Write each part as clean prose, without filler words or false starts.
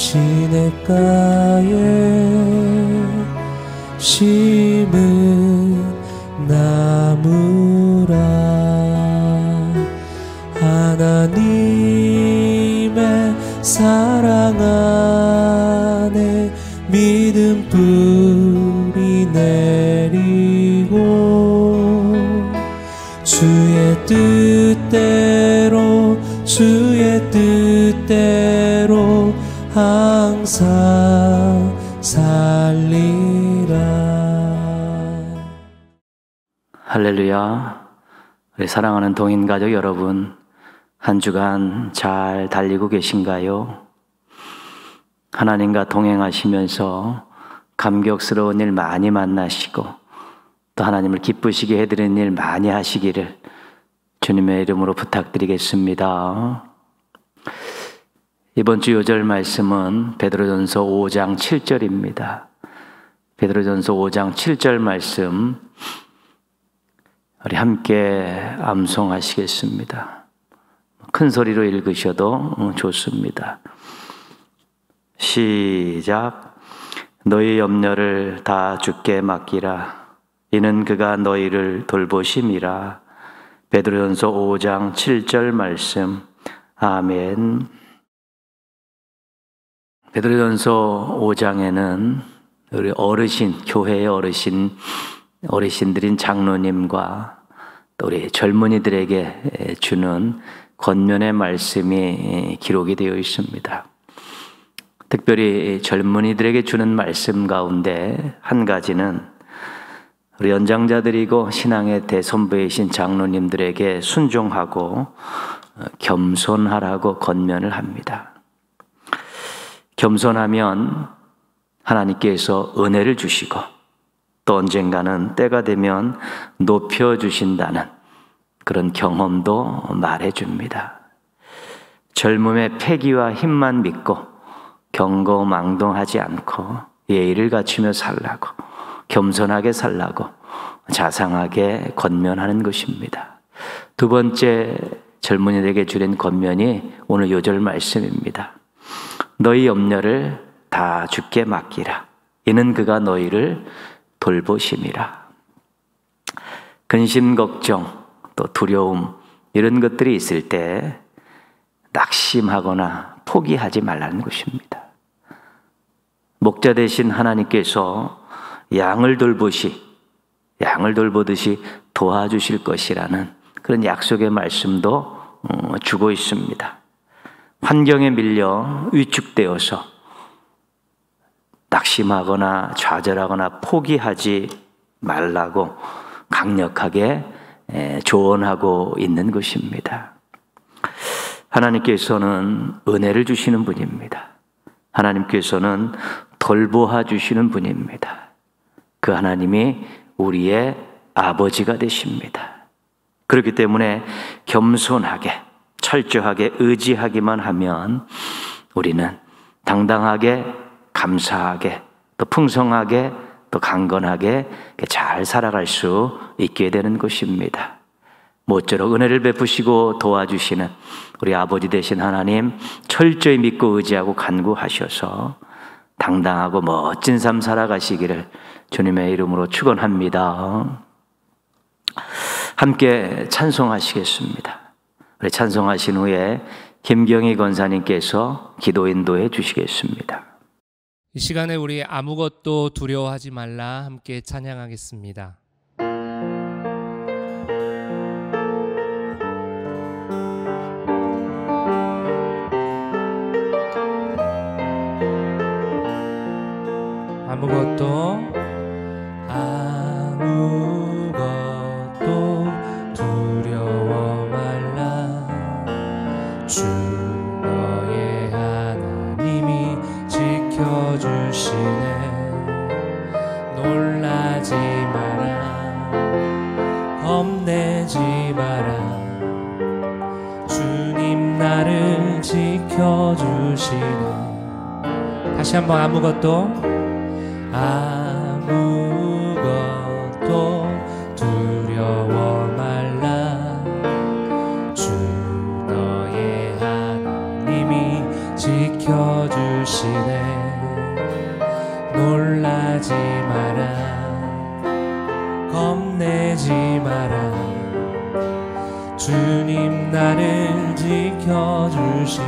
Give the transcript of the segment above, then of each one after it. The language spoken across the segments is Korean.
시냇가에 심은 나무라. 하나님의 사랑 안에 믿음 뿌리 내리고 주의 뜻대로 항상 살리라. 할렐루야. 우리 사랑하는 동인가족 여러분, 한 주간 잘 달리고 계신가요? 하나님과 동행하시면서 감격스러운 일 많이 만나시고 또 하나님을 기쁘시게 해드리는 일 많이 하시기를 주님의 이름으로 부탁드리겠습니다. 이번 주 요절 말씀은 베드로전서 5장 7절입니다. 베드로전서 5장 7절 말씀 우리 함께 암송하시겠습니다. 큰 소리로 읽으셔도 좋습니다. 시작. 너희 염려를 다 주께 맡기라. 이는 그가 너희를 돌보심이라. 베드로전서 5장 7절 말씀. 아멘. 베드로전서 5장에는 우리 어르신, 교회의 어르신들인 장로님과 또 우리 젊은이들에게 주는 권면의 말씀이 기록이 되어 있습니다. 특별히 젊은이들에게 주는 말씀 가운데 한 가지는 우리 연장자들이고 신앙의 대선배이신 장로님들에게 순종하고 겸손하라고 권면을 합니다. 겸손하면 하나님께서 은혜를 주시고 또 언젠가는 때가 되면 높여주신다는 그런 경험도 말해줍니다. 젊음의 패기와 힘만 믿고 경거망동하지 않고 예의를 갖추며 살라고, 겸손하게 살라고 자상하게 권면하는 것입니다. 두 번째 젊은이들에게 주는 권면이 오늘 요절 말씀입니다. 너희 염려를 다 주께 맡기라. 이는 그가 너희를 돌보심이라. 근심, 걱정, 또 두려움 이런 것들이 있을 때 낙심하거나 포기하지 말라는 것입니다. 목자 되신 하나님께서 양을 돌보듯이 도와주실 것이라는 그런 약속의 말씀도 주고 있습니다. 환경에 밀려 위축되어서 낙심하거나 좌절하거나 포기하지 말라고 강력하게 조언하고 있는 것입니다. 하나님께서는 은혜를 주시는 분입니다. 하나님께서는 돌보아 주시는 분입니다. 그 하나님이 우리의 아버지가 되십니다. 그렇기 때문에 겸손하게 철저하게 의지하기만 하면 우리는 당당하게 감사하게 또 풍성하게 또 강건하게 잘 살아갈 수 있게 되는 것입니다. 모쪼록 은혜를 베푸시고 도와주시는 우리 아버지 되신 하나님 철저히 믿고 의지하고 간구하셔서 당당하고 멋진 삶 살아가시기를 주님의 이름으로 축원합니다. 함께 찬송하시겠습니다. 우리 찬송하신 후에 김경희 권사님께서 기도 인도해 주시겠습니다. 이 시간에 우리 아무것도 두려워하지 말라 함께 찬양하겠습니다. 아무것도 두려워 말라. 주 너의 하나님이 지켜주시네. 놀라지 마라, 겁내지 마라. 주님 나를 지켜주시네. 다시 한번 아무것도 두려워 말라. 주 너의 하나님이 지켜주시네. 지켜주시네. 놀라지 마라, 겁내지 마라. 주님 나를 지켜주시네.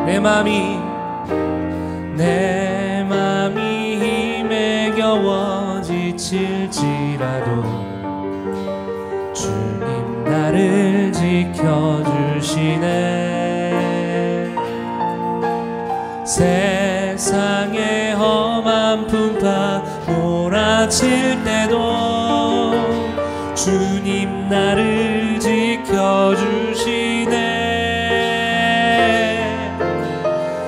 내 맘이 힘에 겨워 지칠지라도 주님 나를 지켜주시네. 세상의 험한 풍파 몰아칠 때도 주님 나를 지켜주시네.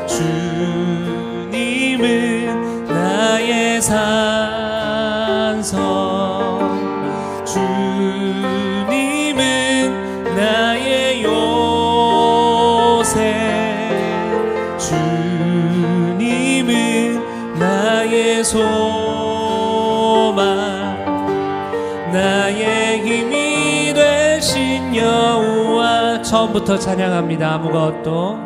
주님은 나의 산성, 주님은 나의 요새, 주님은 나의 소망, 나의 힘이 되신 여호와. 처음부터 찬양합니다. 아무것도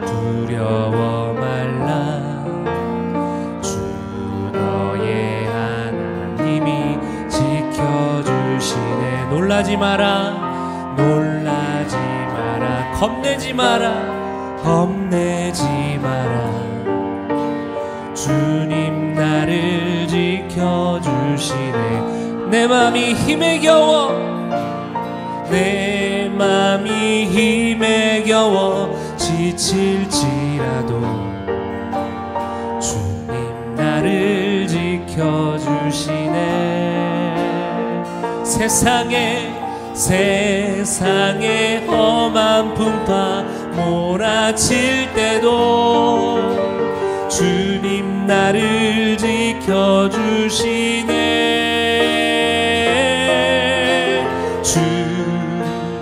두려워 말라. 주 너의 하나님이 지켜주시네. 놀라지 마라, 겁내지 마라. 주님 나를 지켜주시네. 내 맘이 힘에 겨워 지칠지라도 주님 나를 지켜주시네. 세상의 험한 풍파 몰아칠 때도 주님 나를 지켜주시네.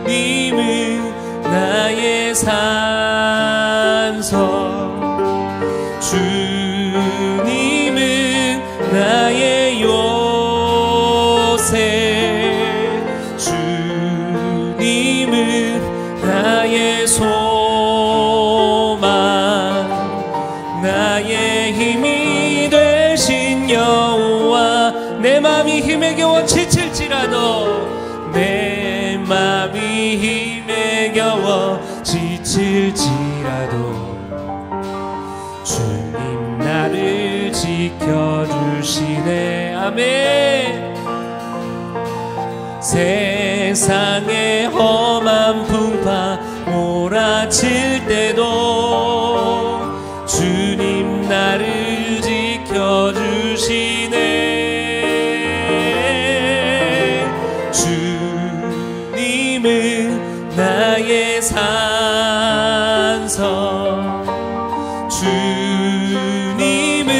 주님은 나의 산성, 주님은 나의 요새, 주님은 나의 소망, 나의 힘이 되신 여호와. 내 맘이 힘에 겨워 지칠지라도, 내 맘이 힘에 겨워 지칠지라도 주님 나를 지켜주시네. 아멘. 세상의 험한 풍파 몰아칠 때도 주님 나를 지켜주시네. 주님은 나의 산성, 주님은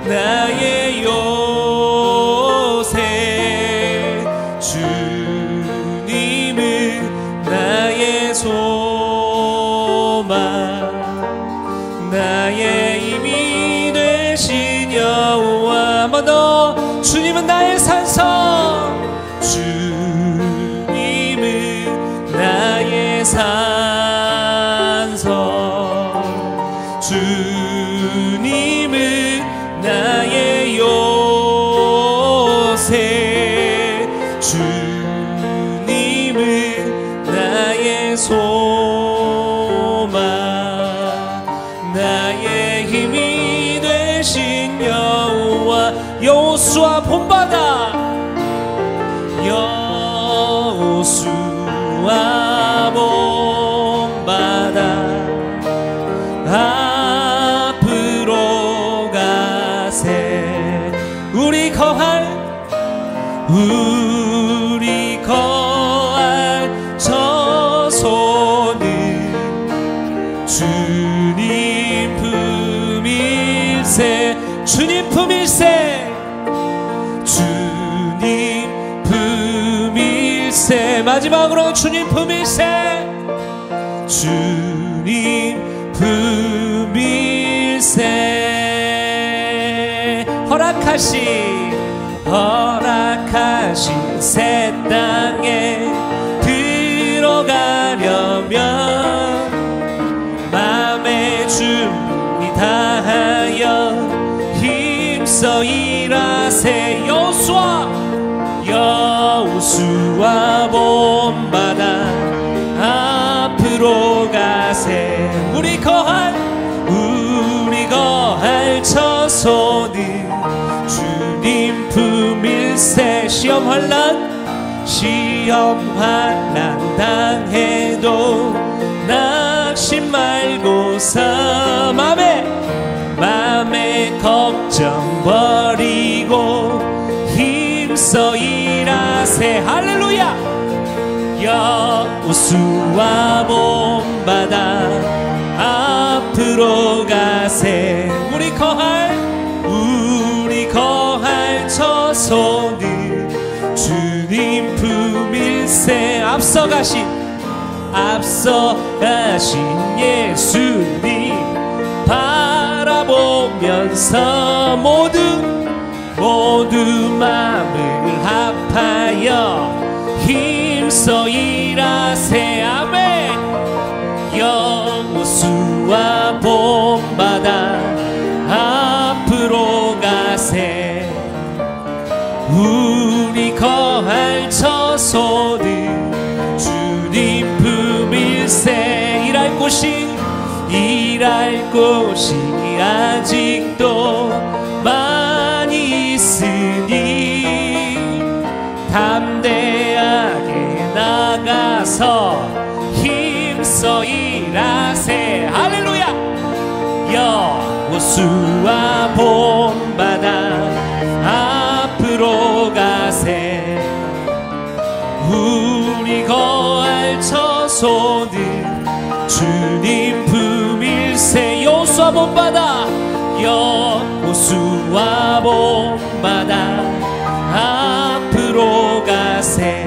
나의 요새, 주님은 나의 소망, 나의 힘이 되신 여호와. 한 번 더. 주님은 나의 산성, 주님은 나의 산성, 주님은 나의 요새, 주님은 나의 소망, 나의 힘이 되신 여호와. 여호수아 본받아, 여호수아 본받아. 앞으로 가세. 우리 거할 저소는 주님 품일세. 주님 품일세, 주님 품일세. 마지막으로 주님 품일세, 주님 품일세. 허락하신 새 땅에 들어가 여호수아 본받아 앞으로 가세. 우리 거할 처소는 주님 품일세. 시험 환난 당해도 낙심 말고서 맘에 걱정 버리고 힘써 일하세. 할렐루야. 여호수아 본받아 앞으로 가세. 우리 거할 처소는 주님 품일세. 앞서 가신 예수님 바라보면서 모두 마음을 합하여 힘써 일하세. 아멘. 여호수아 본받아 앞으로 가세. 우리 거할 처소는 주님 품일세. 일할 곳이 아직도 많이 있으니 담대하게 나가서 힘써 일하세. 할렐루야. 여호수아 본받아 앞으로 가세. 우리 거할 처소는 주님 품일세. 여호수아 본받아 앞으로 가세.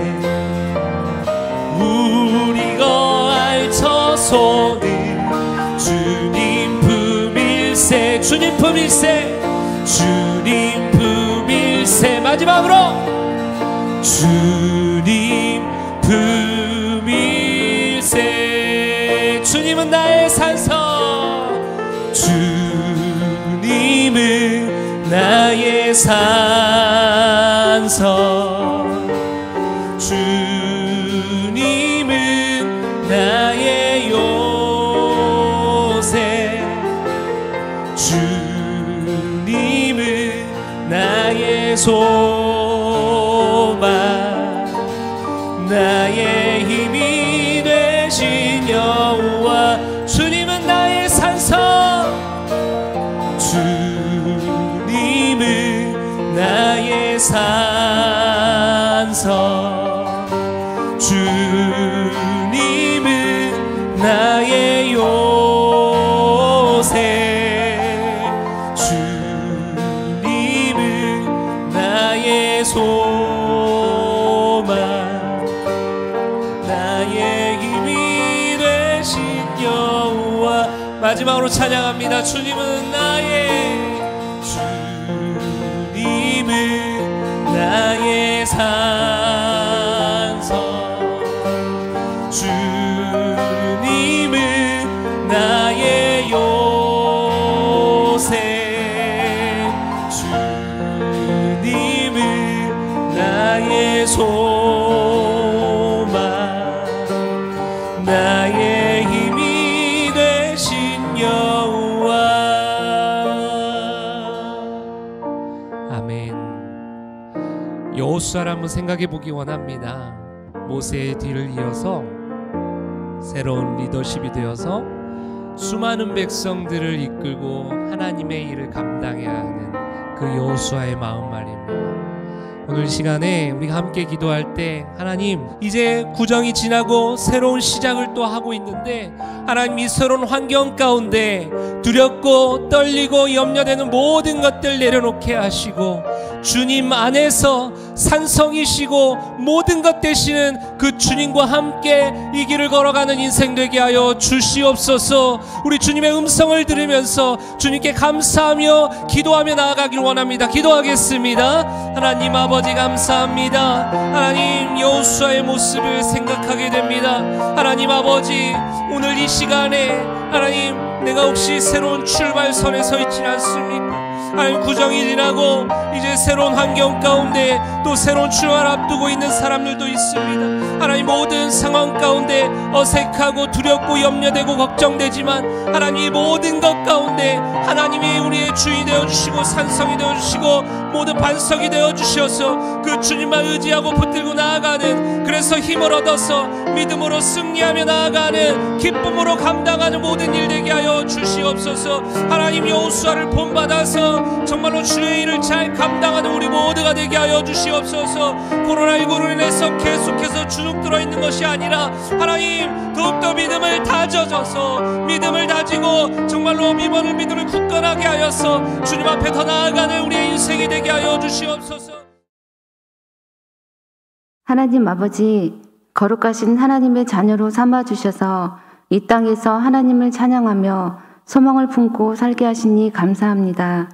우리 거할 처소는 주님 품일세. 주님 품일세. 마지막으로 주님 품일세. 주님은 나의 산성. 주님은 나의 산성. 주님은 나의 요새. 주님은 나의 소망. 나의 힘이 되신 여호와. 주님은 나의 산성. 주님은 나의 산성. 주님은 나의 요새. 주님은 나의 소망. 나의 힘이 되신 여호와. 마지막으로 찬양합니다. 주님은 나의 산성. 주님은 나의 요새. 주님은 나의 소망. 나의 힘이 되신 여호와. 아멘. 여호수아를 한번 생각해 보기 원합니다. 모세의 뒤를 이어서 새로운 리더십이 되어서 수많은 백성들을 이끌고 하나님의 일을 감당해야 하는 그 여호수아의 마음 말입니다. 오늘 시간에 우리가 함께 기도할 때, 하나님, 이제 구정이 지나고 새로운 시작을 또 하고 있는데, 하나님, 이 새로운 환경 가운데 두렵고 떨리고 염려되는 모든 것들 내려놓게 하시고, 주님 안에서 산성이시고 모든 것 되시는 그 주님과 함께 이 길을 걸어가는 인생 되게 하여 주시옵소서. 우리 주님의 음성을 들으면서 주님께 감사하며 기도하며 나아가길 원합니다. 기도하겠습니다. 하나님 아버지 감사합니다. 하나님, 여호수아의 모습을 생각하게 됩니다. 하나님 아버지, 오늘 이 시간에 하나님 내가 혹시 새로운 출발선에 서 있지 않습니까? 하나님, 구정이 지나고 이제 새로운 환경 가운데 또 새로운 출발 앞두고 있는 사람들도 있습니다. 하나님, 모든 상황 가운데 어색하고 두렵고 염려되고 걱정되지만 하나님, 이 모든 것 가운데 하나님이 우리의 주인이 되어주시고 산성이 되어주시고 모든 반석이 되어주셔서 그 주님만 의지하고 붙들고 나아가는, 그래서 힘을 얻어서 믿음으로 승리하며 나아가는, 기쁨으로 감당하는 모든 일 되게 하여 주시옵소서. 하나님, 여호수아를 본받아서 정말로 주의 일을 잘 감당하는 우리 모두가 되게 하여 주시옵소서. 코로나19로 인해서 계속해서 주눅들어 있는 것이 아니라 하나님, 더욱더 믿음을 다져져서 믿음을 다지고 정말로 이번을 믿음을 굳건하게 하여서 주님 앞에 더 나아가는 우리의 인생이 되게 하여 주시옵소서. 하나님 아버지, 거룩하신 하나님의 자녀로 삼아주셔서 이 땅에서 하나님을 찬양하며 소망을 품고 살게 하시니 감사합니다.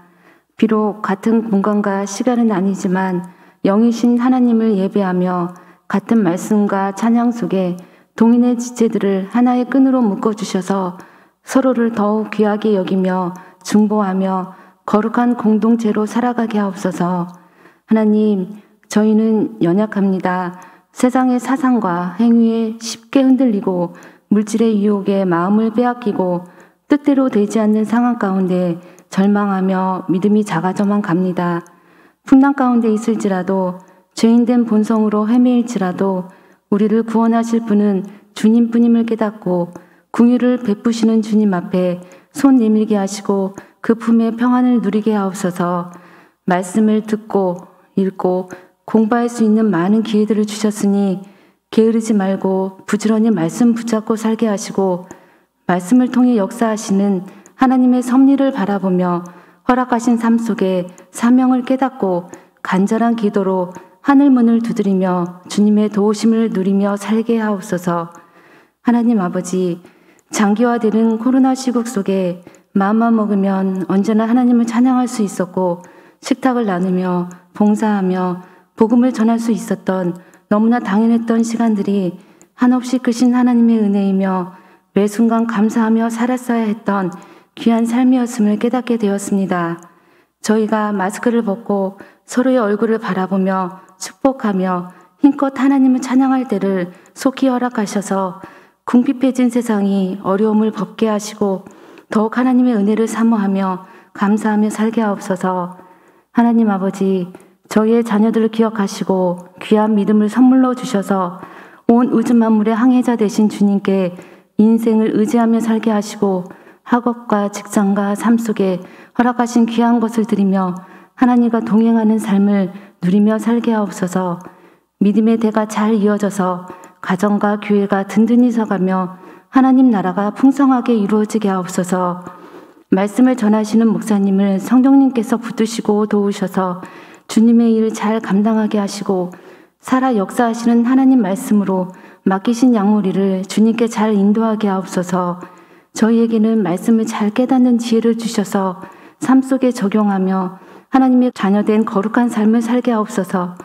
비록 같은 공간과 시간은 아니지만 영이신 하나님을 예배하며 같은 말씀과 찬양 속에 동인의 지체들을 하나의 끈으로 묶어주셔서 서로를 더욱 귀하게 여기며 중보하며 거룩한 공동체로 살아가게 하옵소서. 하나님, 저희는 연약합니다. 세상의 사상과 행위에 쉽게 흔들리고 물질의 유혹에 마음을 빼앗기고 뜻대로 되지 않는 상황 가운데 절망하며 믿음이 작아져만 갑니다. 풍랑 가운데 있을지라도 죄인된 본성으로 헤매일지라도 우리를 구원하실 분은 주님뿐임을 깨닫고 긍휼을 베푸시는 주님 앞에 손 내밀게 하시고 그 품에 평안을 누리게 하옵소서. 말씀을 듣고 읽고 공부할 수 있는 많은 기회들을 주셨으니 게으르지 말고 부지런히 말씀 붙잡고 살게 하시고 말씀을 통해 역사하시는 하나님의 섭리를 바라보며 허락하신 삶 속에 사명을 깨닫고 간절한 기도로 하늘문을 두드리며 주님의 도우심을 누리며 살게 하옵소서. 하나님 아버지, 장기화되는 코로나 시국 속에 마음만 먹으면 언제나 하나님을 찬양할 수 있었고 식탁을 나누며 봉사하며 복음을 전할 수 있었던 너무나 당연했던 시간들이 한없이 크신 하나님의 은혜이며 매 순간 감사하며 살았어야 했던 귀한 삶이었음을 깨닫게 되었습니다. 저희가 마스크를 벗고 서로의 얼굴을 바라보며 축복하며 힘껏 하나님을 찬양할 때를 속히 허락하셔서 궁핍해진 세상이 어려움을 벗게 하시고 더욱 하나님의 은혜를 사모하며 감사하며 살게 하옵소서. 하나님 아버지, 저희의 자녀들을 기억하시고 귀한 믿음을 선물로 주셔서 온 우주 만물의 항해자 되신 주님께 인생을 의지하며 살게 하시고 학업과 직장과 삶 속에 허락하신 귀한 것을 드리며 하나님과 동행하는 삶을 누리며 살게 하옵소서. 믿음의 대가 잘 이어져서 가정과 교회가 든든히 서가며 하나님 나라가 풍성하게 이루어지게 하옵소서. 말씀을 전하시는 목사님을 성령님께서 붙드시고 도우셔서 주님의 일을 잘 감당하게 하시고 살아 역사하시는 하나님 말씀으로 맡기신 양무리를 주님께 잘 인도하게 하옵소서. 저희에게는 말씀을 잘 깨닫는 지혜를 주셔서 삶 속에 적용하며 하나님의 자녀된 거룩한 삶을 살게 하옵소서.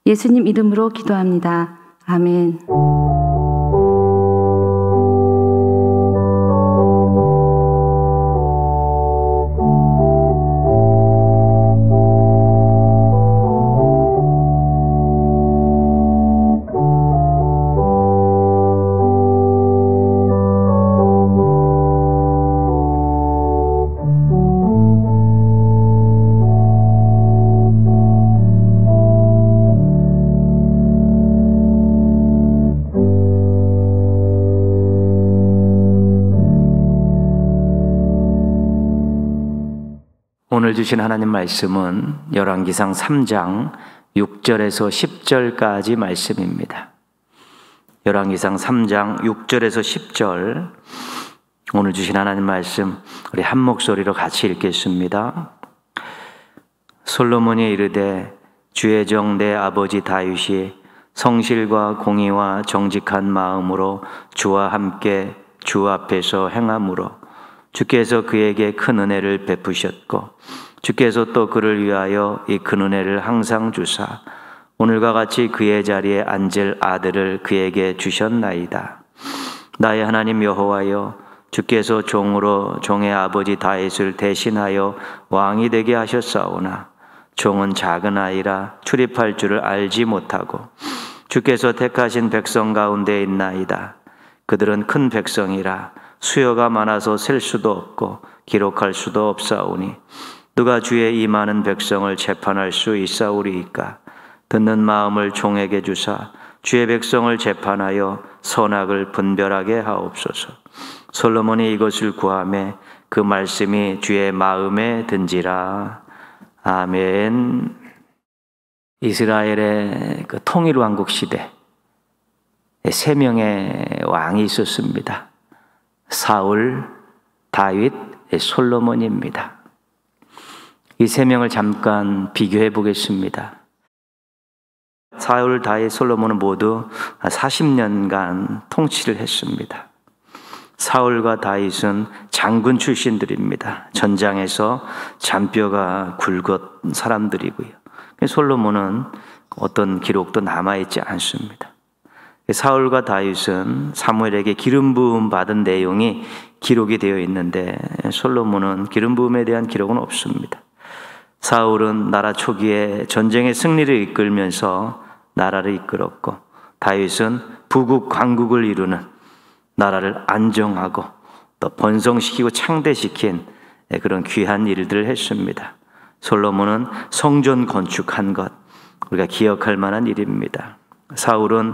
예수님 이름으로 기도합니다. 아멘. 오늘 주신 하나님 말씀은 열왕기상 3장 6절에서 10절까지 말씀입니다. 열왕기상 3장 6절에서 10절, 오늘 주신 하나님 말씀 우리 한 목소리로 같이 읽겠습니다. 솔로몬이 이르되 주의 종 내 아버지 다윗이 성실과 공의와 정직한 마음으로 주와 함께 주 앞에서 행함으로 주께서 그에게 큰 은혜를 베푸셨고 주께서 또 그를 위하여 이 큰 은혜를 항상 주사 오늘과 같이 그의 자리에 앉을 아들을 그에게 주셨나이다. 나의 하나님 여호와여, 주께서 종으로 종의 아버지 다윗을 대신하여 왕이 되게 하셨사오나 종은 작은 아이라 출입할 줄을 알지 못하고 주께서 택하신 백성 가운데 있나이다. 그들은 큰 백성이라 수요가 많아서 셀 수도 없고 기록할 수도 없사오니 누가 주의 이 많은 백성을 재판할 수 있사오리이까. 듣는 마음을 종에게 주사 주의 백성을 재판하여 선악을 분별하게 하옵소서. 솔로몬이 이것을 구하매 그 말씀이 주의 마음에 든지라. 아멘. 이스라엘의 그 통일왕국 시대 3명의 왕이 있었습니다. 사울, 다윗, 솔로몬입니다. 이 3명을 잠깐 비교해 보겠습니다. 사울, 다윗, 솔로몬은 모두 40년간 통치를 했습니다. 사울과 다윗은 장군 출신들입니다. 전장에서 잔뼈가 굵은 사람들이고요. 솔로몬은 어떤 기록도 남아있지 않습니다. 사울과 다윗은 사무엘에게 기름 부음 받은 내용이 기록이 되어 있는데 솔로몬은 기름 부음에 대한 기록은 없습니다. 사울은 나라 초기에 전쟁의 승리를 이끌면서 나라를 이끌었고 다윗은 부국 강국을 이루는 나라를 안정하고 또 번성시키고 창대시킨 그런 귀한 일들을 했습니다. 솔로몬은 성전 건축한 것, 우리가 기억할 만한 일입니다. 사울은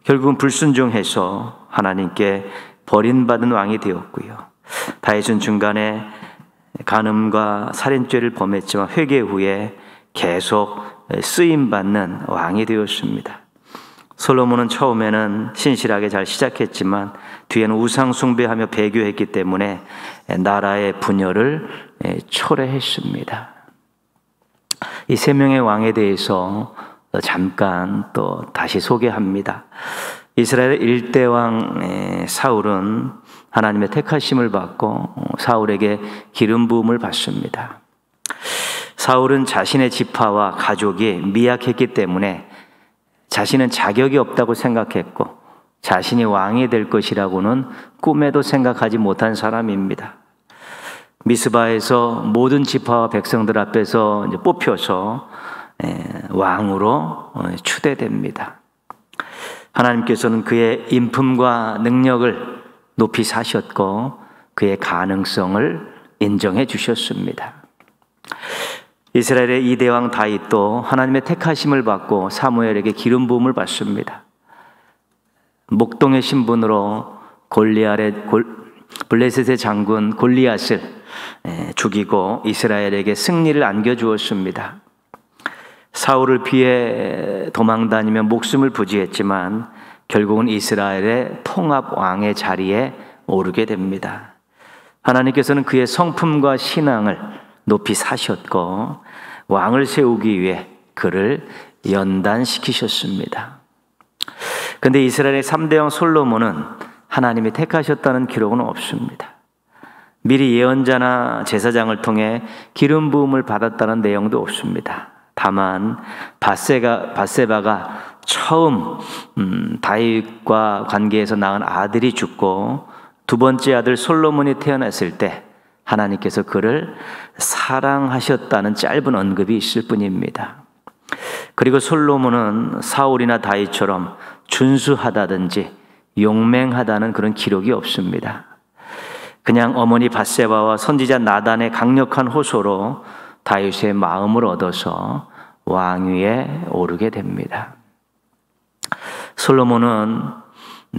결국은 불순종해서 하나님께 버림받은 왕이 되었고요. 다윗은 중간에 간음과 살인죄를 범했지만 회개 후에 계속 쓰임받는 왕이 되었습니다. 솔로몬은 처음에는 신실하게 잘 시작했지만 뒤에는 우상 숭배하며 배교했기 때문에 나라의 분열을 초래했습니다. 이 3명의 왕에 대해서 잠깐 또 다시 소개합니다. 이스라엘의 1대 왕 사울은 하나님의 택하심을 받고 사울에게 기름 부음을 받습니다. 사울은 자신의 지파와 가족이 미약했기 때문에 자신은 자격이 없다고 생각했고 자신이 왕이 될 것이라고는 꿈에도 생각하지 못한 사람입니다. 미스바에서 모든 지파와 백성들 앞에서 이제 뽑혀서 왕으로 추대됩니다. 하나님께서는 그의 인품과 능력을 높이 사셨고 그의 가능성을 인정해 주셨습니다. 이스라엘의 2대 왕 다윗도 하나님의 택하심을 받고 사무엘에게 기름 부음을 받습니다. 목동의 신분으로 블레셋의 장군 골리앗을 죽이고 이스라엘에게 승리를 안겨주었습니다. 사울을 피해 도망다니며 목숨을 부지했지만 결국은 이스라엘의 통합 왕의 자리에 오르게 됩니다. 하나님께서는 그의 성품과 신앙을 높이 사셨고 왕을 세우기 위해 그를 연단시키셨습니다. 그런데 이스라엘의 3대 왕 솔로몬은 하나님이 택하셨다는 기록은 없습니다. 미리 예언자나 제사장을 통해 기름 부음을 받았다는 내용도 없습니다. 다만 밧세바가 처음 다윗과 관계에서 낳은 아들이 죽고 두 번째 아들 솔로몬이 태어났을 때 하나님께서 그를 사랑하셨다는 짧은 언급이 있을 뿐입니다. 그리고 솔로몬은 사울이나 다윗처럼 준수하다든지 용맹하다는 그런 기록이 없습니다. 그냥 어머니 밧세바와 선지자 나단의 강력한 호소로 다윗의 마음을 얻어서 왕위에 오르게 됩니다. 솔로몬은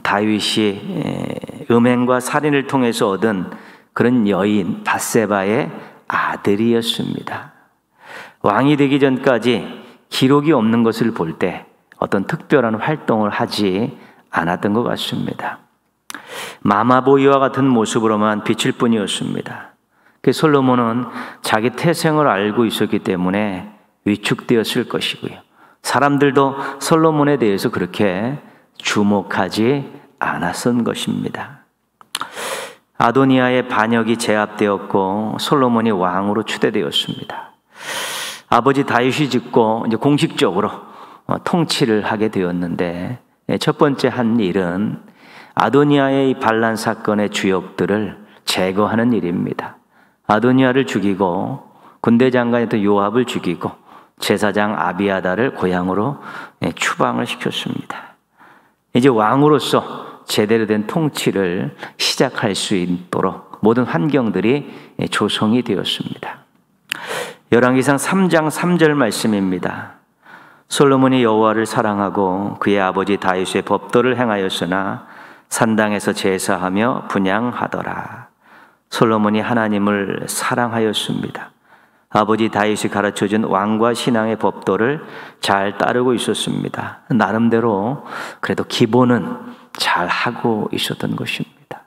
다윗이 음행과 살인을 통해서 얻은 그런 여인 밧세바의 아들이었습니다. 왕이 되기 전까지 기록이 없는 것을 볼 때 어떤 특별한 활동을 하지 않았던 것 같습니다. 마마보이와 같은 모습으로만 비칠 뿐이었습니다. 그 솔로몬은 자기 태생을 알고 있었기 때문에 위축되었을 것이고요. 사람들도 솔로몬에 대해서 그렇게 주목하지 않았던 것입니다. 아도니아의 반역이 제압되었고 솔로몬이 왕으로 추대되었습니다. 아버지 다윗이 짓고 이제 공식적으로 통치를 하게 되었는데 첫 번째 한 일은 아도니아의 이 반란 사건의 주역들을 제거하는 일입니다. 아도니아를 죽이고 군대 장관이었던 요압을 죽이고 제사장 아비아다를 고향으로 추방을 시켰습니다. 이제 왕으로서 제대로 된 통치를 시작할 수 있도록 모든 환경들이 조성이 되었습니다. 열왕기상 3장 3절 말씀입니다. 솔로몬이 여호와를 사랑하고 그의 아버지 다윗의 법도를 행하였으나 산당에서 제사하며 분향하더라. 솔로몬이 하나님을 사랑하였습니다. 아버지 다윗이 가르쳐준 왕과 신앙의 법도를 잘 따르고 있었습니다. 나름대로 그래도 기본은 잘 하고 있었던 것입니다.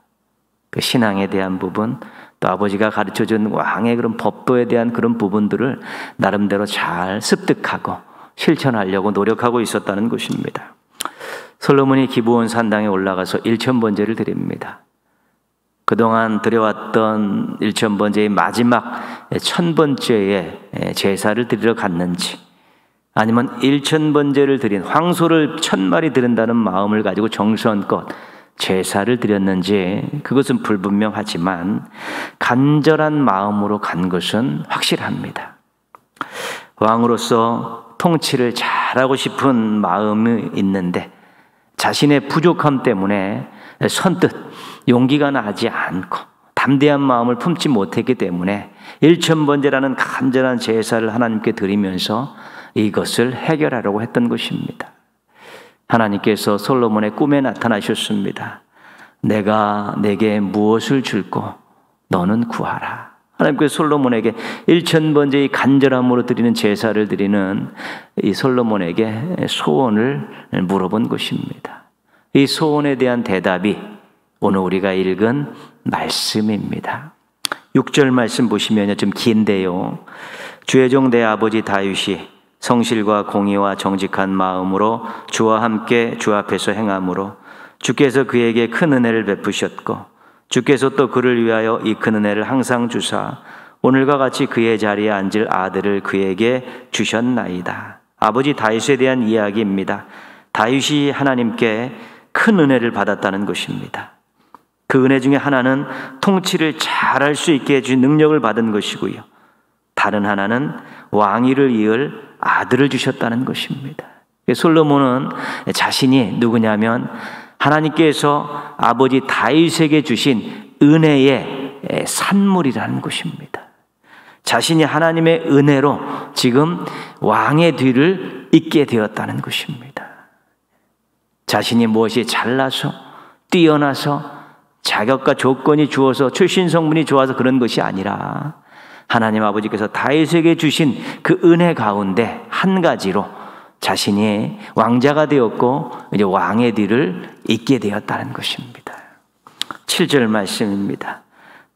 그 신앙에 대한 부분, 또 아버지가 가르쳐준 왕의 그런 법도에 대한 그런 부분들을 나름대로 잘 습득하고 실천하려고 노력하고 있었다는 것입니다. 솔로몬이 기브온 산당에 올라가서 1000번제를 드립니다. 그동안 드려왔던 1000번제의 마지막 1000번째의 제사를 드리러 갔는지, 아니면 1000번제를 드린 황소를 1000마리 드린다는 마음을 가지고 정성껏 제사를 드렸는지 그것은 불분명하지만 간절한 마음으로 간 것은 확실합니다. 왕으로서 통치를 잘하고 싶은 마음이 있는데 자신의 부족함 때문에 선뜻 용기가 나지 않고 담대한 마음을 품지 못했기 때문에 1000번제라는 간절한 제사를 하나님께 드리면서 이것을 해결하려고 했던 것입니다. 하나님께서 솔로몬의 꿈에 나타나셨습니다. 내가 내게 무엇을 줄고 너는 구하라. 하나님께서 솔로몬에게 1000번제의 간절함으로 드리는 제사를 드리는 이 솔로몬에게 소원을 물어본 것입니다. 이 소원에 대한 대답이 오늘 우리가 읽은 말씀입니다. 6절 말씀 보시면 좀 긴데요. 주의 종 내 아버지 다윗이 성실과 공의와 정직한 마음으로 주와 함께 주 앞에서 행함으로 주께서 그에게 큰 은혜를 베푸셨고 주께서 또 그를 위하여 이 큰 은혜를 항상 주사 오늘과 같이 그의 자리에 앉을 아들을 그에게 주셨나이다. 아버지 다윗에 대한 이야기입니다. 다윗이 하나님께 큰 은혜를 받았다는 것입니다. 그 은혜 중에 하나는 통치를 잘할 수 있게 해준 능력을 받은 것이고요. 다른 하나는 왕위를 이을 아들을 주셨다는 것입니다. 솔로몬은 자신이 누구냐면 하나님께서 아버지 다윗에게 주신 은혜의 산물이라는 것입니다. 자신이 하나님의 은혜로 지금 왕의 뒤를 잇게 되었다는 것입니다. 자신이 무엇이 잘나서 뛰어나서 자격과 조건이 주어서 출신 성분이 좋아서 그런 것이 아니라 하나님 아버지께서 다윗에게 주신 그 은혜 가운데 한 가지로 자신이 왕자가 되었고 이제 왕의 뒤를 잇게 되었다는 것입니다. 7절 말씀입니다.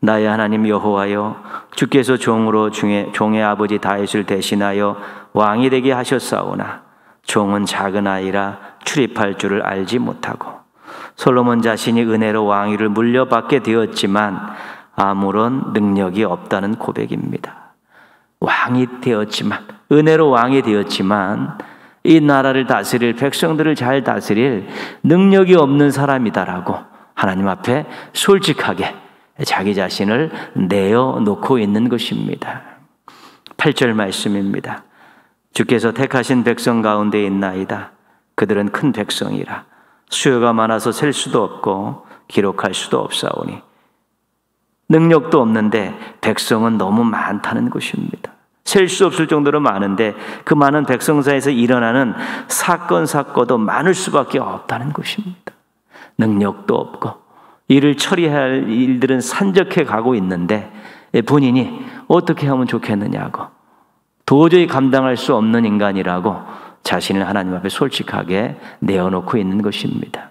나의 하나님 여호와여 주께서 종으로 종의 아버지 다윗을 대신하여 왕이 되게 하셨사오나 종은 작은 아이라 출입할 줄을 알지 못하고 솔로몬 자신이 은혜로 왕위를 물려받게 되었지만 아무런 능력이 없다는 고백입니다. 왕이 되었지만, 은혜로 왕이 되었지만 이 나라를 다스릴, 백성들을 잘 다스릴 능력이 없는 사람이다라고 하나님 앞에 솔직하게 자기 자신을 내어놓고 있는 것입니다. 8절 말씀입니다. 주께서 택하신 백성 가운데 있나이다. 그들은 큰 백성이라 수요가 많아서 셀 수도 없고 기록할 수도 없사오니 능력도 없는데 백성은 너무 많다는 것입니다. 셀 수 없을 정도로 많은데 그 많은 백성 사이에서 일어나는 사건도 많을 수밖에 없다는 것입니다. 능력도 없고 일을 처리할 일들은 산적해 가고 있는데 본인이 어떻게 하면 좋겠느냐고 도저히 감당할 수 없는 인간이라고 자신을 하나님 앞에 솔직하게 내어놓고 있는 것입니다.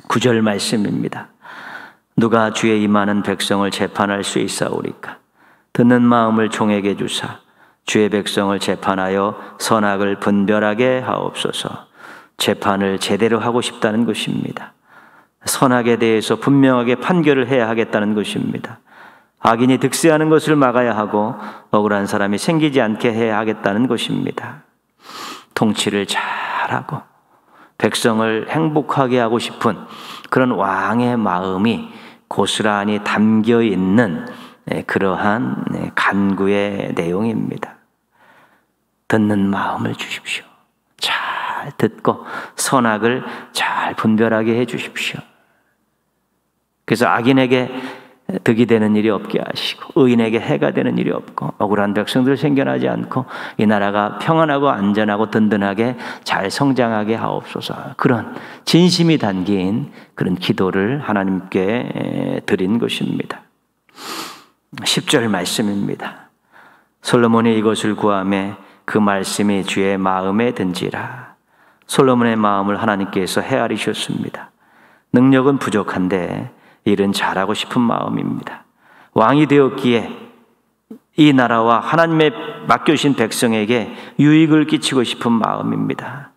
9절 말씀입니다. 누가 주의 임하는 백성을 재판할 수 있사오리까? 듣는 마음을 종에게 주사 주의 백성을 재판하여 선악을 분별하게 하옵소서. 재판을 제대로 하고 싶다는 것입니다. 선악에 대해서 분명하게 판결을 해야 하겠다는 것입니다. 악인이 득세하는 것을 막아야 하고 억울한 사람이 생기지 않게 해야 하겠다는 것입니다. 통치를 잘하고 백성을 행복하게 하고 싶은 그런 왕의 마음이 고스란히 담겨 있는 그러한 간구의 내용입니다. 듣는 마음을 주십시오. 잘 듣고 선악을 잘 분별하게 해 주십시오. 그래서 악인에게 득이 되는 일이 없게 하시고 의인에게 해가 되는 일이 없고 억울한 백성들 생겨나지 않고 이 나라가 평안하고 안전하고 든든하게 잘 성장하게 하옵소서. 그런 진심이 담긴 그런 기도를 하나님께 드린 것입니다. 10절 말씀입니다. 솔로몬이 이것을 구하매 그 말씀이 주의 마음에 든지라. 솔로몬의 마음을 하나님께서 헤아리셨습니다. 능력은 부족한데 일은 잘하고 싶은 마음입니다. 왕이 되었기에 이 나라와 하나님의 맡겨주신 백성에게 유익을 끼치고 싶은 마음입니다.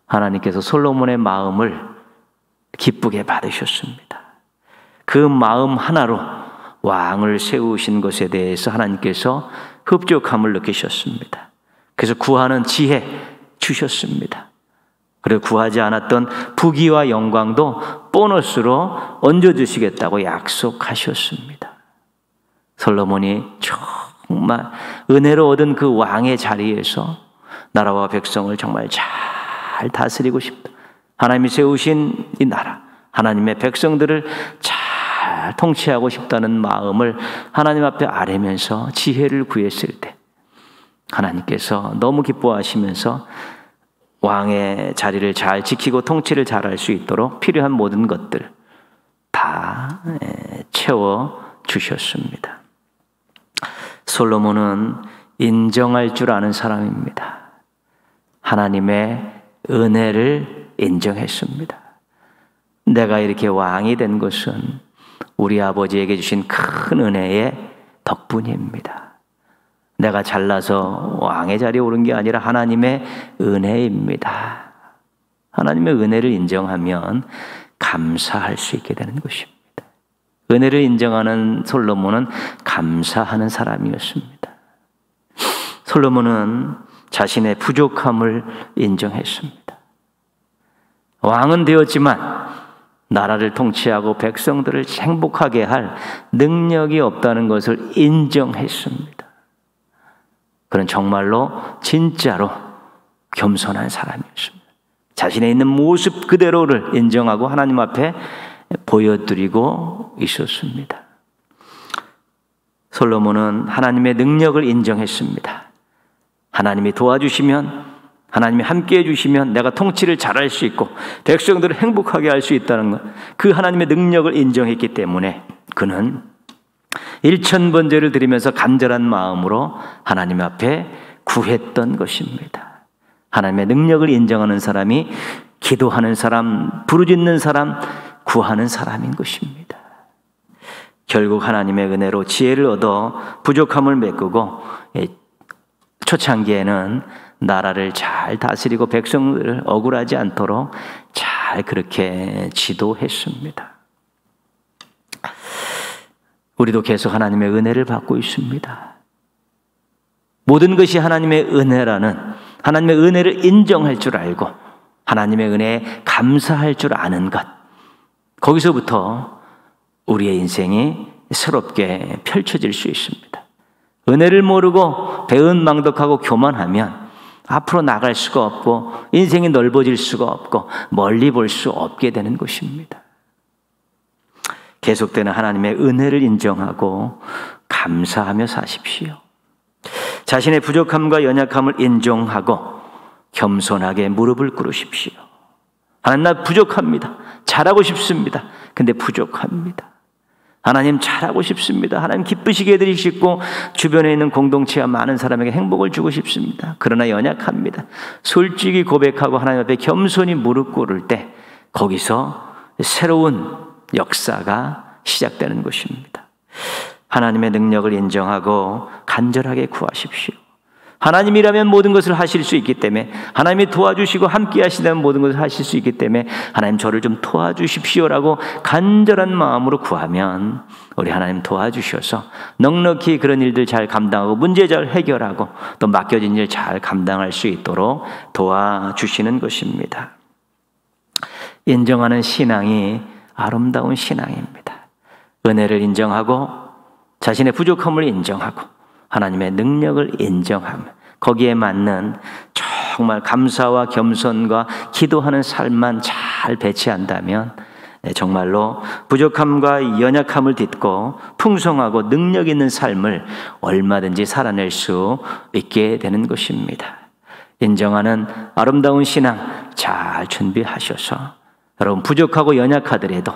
하나님께서 솔로몬의 마음을 기쁘게 받으셨습니다. 그 마음 하나로 왕을 세우신 것에 대해서 하나님께서 흡족함을 느끼셨습니다. 그래서 구하는 지혜 주셨습니다. 그리고 구하지 않았던 부귀와 영광도 보너스로 얹어주시겠다고 약속하셨습니다. 솔로몬이 정말 은혜로 얻은 그 왕의 자리에서 나라와 백성을 정말 잘 다스리고 싶다. 하나님이 세우신 이 나라, 하나님의 백성들을 잘 통치하고 싶다는 마음을 하나님 앞에 아뢰면서 지혜를 구했을 때 하나님께서 너무 기뻐하시면서 왕의 자리를 잘 지키고 통치를 잘할 수 있도록 필요한 모든 것들 다 채워 주셨습니다. 솔로몬은 인정할 줄 아는 사람입니다. 하나님의 은혜를 인정했습니다. 내가 이렇게 왕이 된 것은 우리 아버지에게 주신 큰 은혜의 덕분입니다. 내가 잘나서 왕의 자리에 오른 게 아니라 하나님의 은혜입니다. 하나님의 은혜를 인정하면 감사할 수 있게 되는 것입니다. 은혜를 인정하는 솔로몬은 감사하는 사람이었습니다. 솔로몬은 자신의 부족함을 인정했습니다. 왕은 되었지만 나라를 통치하고 백성들을 행복하게 할 능력이 없다는 것을 인정했습니다. 그는 정말로 진짜로 겸손한 사람이었습니다. 자신의 있는 모습 그대로를 인정하고 하나님 앞에 보여드리고 있었습니다. 솔로몬은 하나님의 능력을 인정했습니다. 하나님이 도와주시면, 하나님이 함께해 주시면 내가 통치를 잘할 수 있고 백성들을 행복하게 할 수 있다는 것, 그 하나님의 능력을 인정했기 때문에 그는 1000번제를 드리면서 간절한 마음으로 하나님 앞에 구했던 것입니다. 하나님의 능력을 인정하는 사람이 기도하는 사람, 부르짖는 사람, 구하는 사람인 것입니다. 결국 하나님의 은혜로 지혜를 얻어 부족함을 메꾸고 초창기에는 나라를 잘 다스리고 백성들을 억울하지 않도록 잘 그렇게 지도했습니다. 우리도 계속 하나님의 은혜를 받고 있습니다. 모든 것이 하나님의 은혜라는, 하나님의 은혜를 인정할 줄 알고 하나님의 은혜에 감사할 줄 아는 것, 거기서부터 우리의 인생이 새롭게 펼쳐질 수 있습니다. 은혜를 모르고 배은망덕하고 교만하면 앞으로 나갈 수가 없고 인생이 넓어질 수가 없고 멀리 볼 수 없게 되는 것입니다. 계속되는 하나님의 은혜를 인정하고 감사하며 사십시오. 자신의 부족함과 연약함을 인정하고 겸손하게 무릎을 꿇으십시오. 하나님, 나 부족합니다. 잘하고 싶습니다. 근데 부족합니다. 하나님, 잘하고 싶습니다. 하나님, 기쁘시게 해드리고 싶고 주변에 있는 공동체와 많은 사람에게 행복을 주고 싶습니다. 그러나 연약합니다. 솔직히 고백하고 하나님 앞에 겸손히 무릎 꿇을 때 거기서 새로운 역사가 시작되는 것입니다. 하나님의 능력을 인정하고 간절하게 구하십시오. 하나님이라면 모든 것을 하실 수 있기 때문에, 하나님이 도와주시고 함께 하시다면 모든 것을 하실 수 있기 때문에 하나님 저를 좀 도와주십시오라고 간절한 마음으로 구하면 우리 하나님 도와주셔서 넉넉히 그런 일들 잘 감당하고 문제 잘 해결하고 또 맡겨진 일 잘 감당할 수 있도록 도와주시는 것입니다. 인정하는 신앙이 아름다운 신앙입니다. 은혜를 인정하고 자신의 부족함을 인정하고 하나님의 능력을 인정하며 거기에 맞는 정말 감사와 겸손과 기도하는 삶만 잘 배치한다면 정말로 부족함과 연약함을 딛고 풍성하고 능력 있는 삶을 얼마든지 살아낼 수 있게 되는 것입니다. 인정하는 아름다운 신앙 잘 준비하셔서 여러분 부족하고 연약하더라도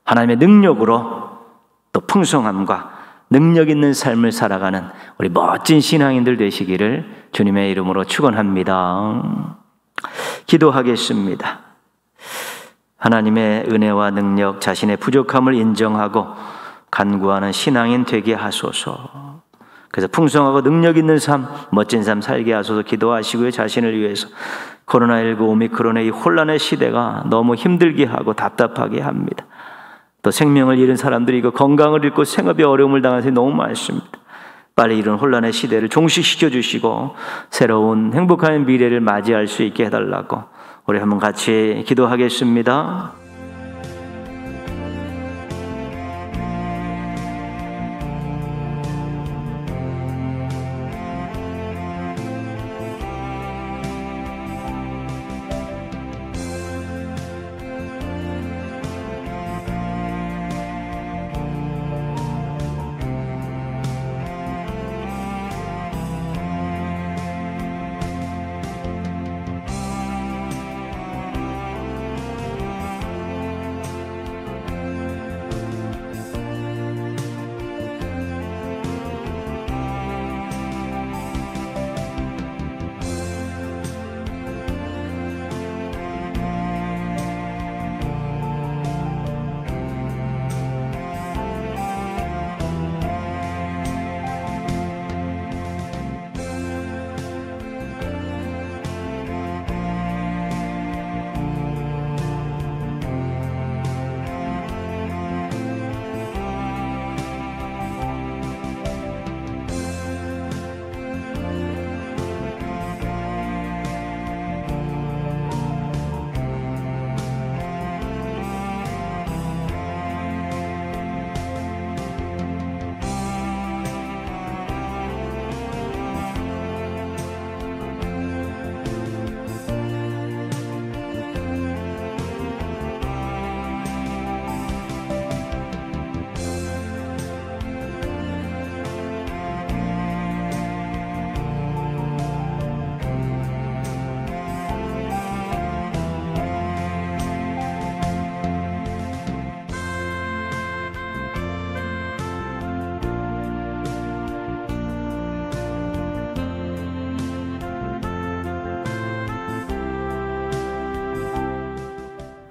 하나님의 능력으로 또 풍성함과 능력 있는 삶을 살아가는 우리 멋진 신앙인들 되시기를 주님의 이름으로 축원합니다. 기도하겠습니다. 하나님의 은혜와 능력, 자신의 부족함을 인정하고 간구하는 신앙인 되게 하소서. 그래서 풍성하고 능력 있는 삶, 멋진 삶 살게 하소서 기도하시고요. 자신을 위해서 코로나19 오미크론의 이 혼란의 시대가 너무 힘들게 하고 답답하게 합니다. 또 생명을 잃은 사람들이 그 건강을 잃고 생업에 어려움을 당한 사람이 너무 많습니다. 빨리 이런 혼란의 시대를 종식시켜 주시고 새로운 행복한 미래를 맞이할 수 있게 해달라고 우리 한번 같이 기도하겠습니다.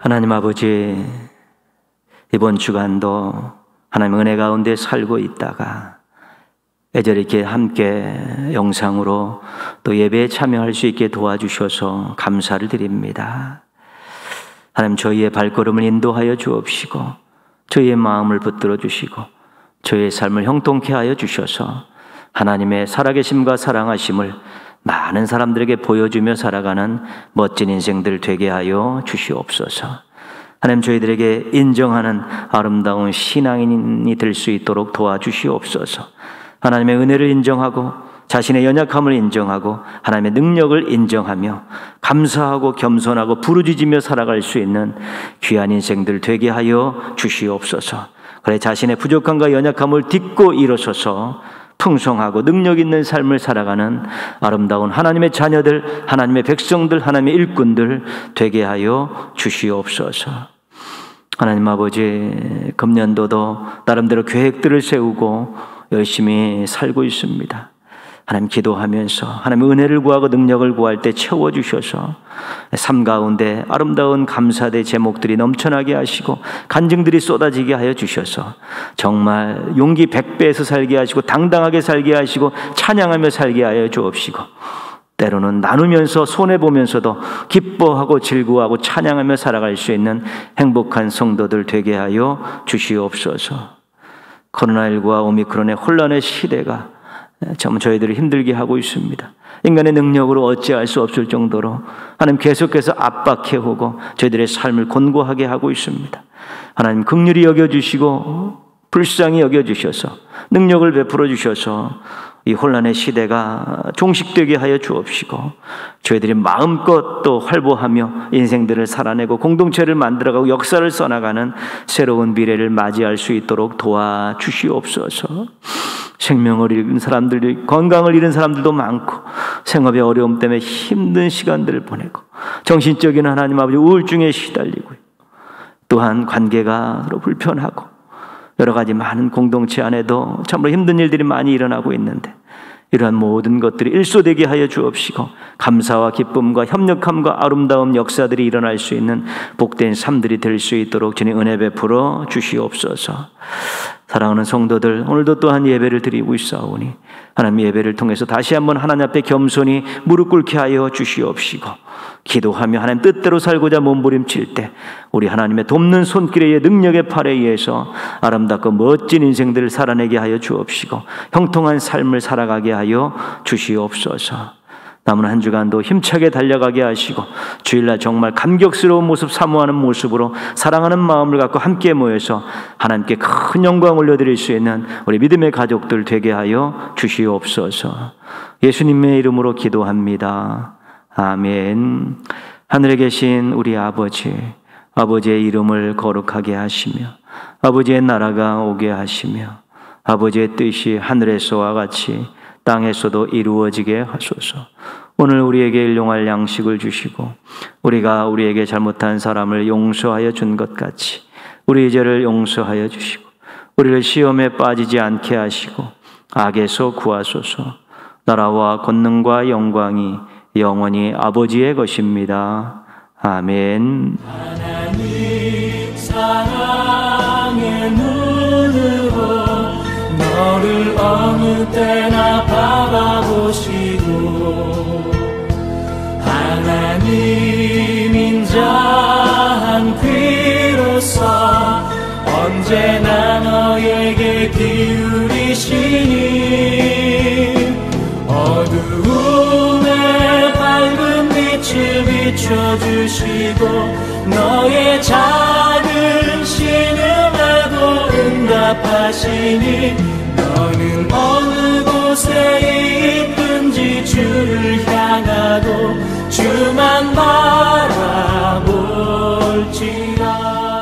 하나님 아버지, 이번 주간도 하나님 은혜 가운데 살고 있다가 애절히 이렇게 함께 영상으로 또 예배에 참여할 수 있게 도와주셔서 감사를 드립니다. 하나님 저희의 발걸음을 인도하여 주옵시고 저희의 마음을 붙들어 주시고 저희의 삶을 형통케 하여 주셔서 하나님의 살아계심과 사랑하심을 많은 사람들에게 보여주며 살아가는 멋진 인생들 되게 하여 주시옵소서. 하나님 저희들에게 인정하는 아름다운 신앙인이 될 수 있도록 도와주시옵소서. 하나님의 은혜를 인정하고 자신의 연약함을 인정하고 하나님의 능력을 인정하며 감사하고 겸손하고 부르짖으며 살아갈 수 있는 귀한 인생들 되게 하여 주시옵소서. 그래 자신의 부족함과 연약함을 딛고 일어서서 풍성하고 능력 있는 삶을 살아가는 아름다운 하나님의 자녀들, 하나님의 백성들, 하나님의 일꾼들 되게 하여 주시옵소서. 하나님 아버지, 금년도도 나름대로 계획들을 세우고 열심히 살고 있습니다. 하나님 기도하면서 하나님의 은혜를 구하고 능력을 구할 때 채워주셔서 삶 가운데 아름다운 감사의 제목들이 넘쳐나게 하시고 간증들이 쏟아지게 하여 주셔서 정말 용기 100배에서 살게 하시고 당당하게 살게 하시고 찬양하며 살게 하여 주옵시고 때로는 나누면서 손해보면서도 기뻐하고 즐거워하고 찬양하며 살아갈 수 있는 행복한 성도들 되게 하여 주시옵소서. 코로나19와 오미크론의 혼란의 시대가 참 저희들을 힘들게 하고 있습니다. 인간의 능력으로 어찌할 수 없을 정도로 하나님 계속해서 압박해오고 저희들의 삶을 곤고하게 하고 있습니다. 하나님 긍휼히 여겨주시고 불쌍히 여겨주셔서 능력을 베풀어 주셔서 이 혼란의 시대가 종식되게 하여 주옵시고 저희들이 마음껏 또 활보하며 인생들을 살아내고 공동체를 만들어가고 역사를 써나가는 새로운 미래를 맞이할 수 있도록 도와주시옵소서. 생명을 잃은 사람들이, 건강을 잃은 사람들도 많고 생업의 어려움 때문에 힘든 시간들을 보내고 정신적인 하나님 아버지 우울증에 시달리고 또한 관계가 서로 불편하고 여러 가지 많은 공동체 안에도 참으로 힘든 일들이 많이 일어나고 있는데 이러한 모든 것들이 일소되게 하여 주옵시고 감사와 기쁨과 협력함과 아름다운 역사들이 일어날 수 있는 복된 삶들이 될 수 있도록 주님 은혜 베풀어 주시옵소서. 사랑하는 성도들, 오늘도 또한 예배를 드리고 있사오니 하나님 예배를 통해서 다시 한번 하나님 앞에 겸손히 무릎 꿇게 하여 주시옵시고 기도하며 하나님 뜻대로 살고자 몸부림칠 때 우리 하나님의 돕는 손길의 능력의 팔에 의해서 아름답고 멋진 인생들을 살아내게 하여 주옵시고 형통한 삶을 살아가게 하여 주시옵소서. 남은 한 주간도 힘차게 달려가게 하시고 주일날 정말 감격스러운 모습, 사모하는 모습으로 사랑하는 마음을 갖고 함께 모여서 하나님께 큰 영광 올려드릴 수 있는 우리 믿음의 가족들 되게 하여 주시옵소서. 예수님의 이름으로 기도합니다. 아멘. 하늘에 계신 우리 아버지, 아버지의 이름을 거룩하게 하시며 아버지의 나라가 오게 하시며 아버지의 뜻이 하늘에서와 같이 땅에서도 이루어지게 하소서. 오늘 우리에게 일용할 양식을 주시고 우리가 우리에게 잘못한 사람을 용서하여 준 것 같이 우리 죄를 용서하여 주시고 우리를 시험에 빠지지 않게 하시고 악에서 구하소서. 나라와 권능과 영광이 영원히 아버지의 것입니다. 아멘. 하나님 사랑의 눈으로 너를 어느 때나 바라보시고 하나님 인자한 귀로서 언제나 너에게 기울이시니 어두움에 밝은 빛을 비춰주시고 너의 작은 신음에도 응답하시니 너는 어느 곳에 있든지 주를 향하고 주만 바라볼지라.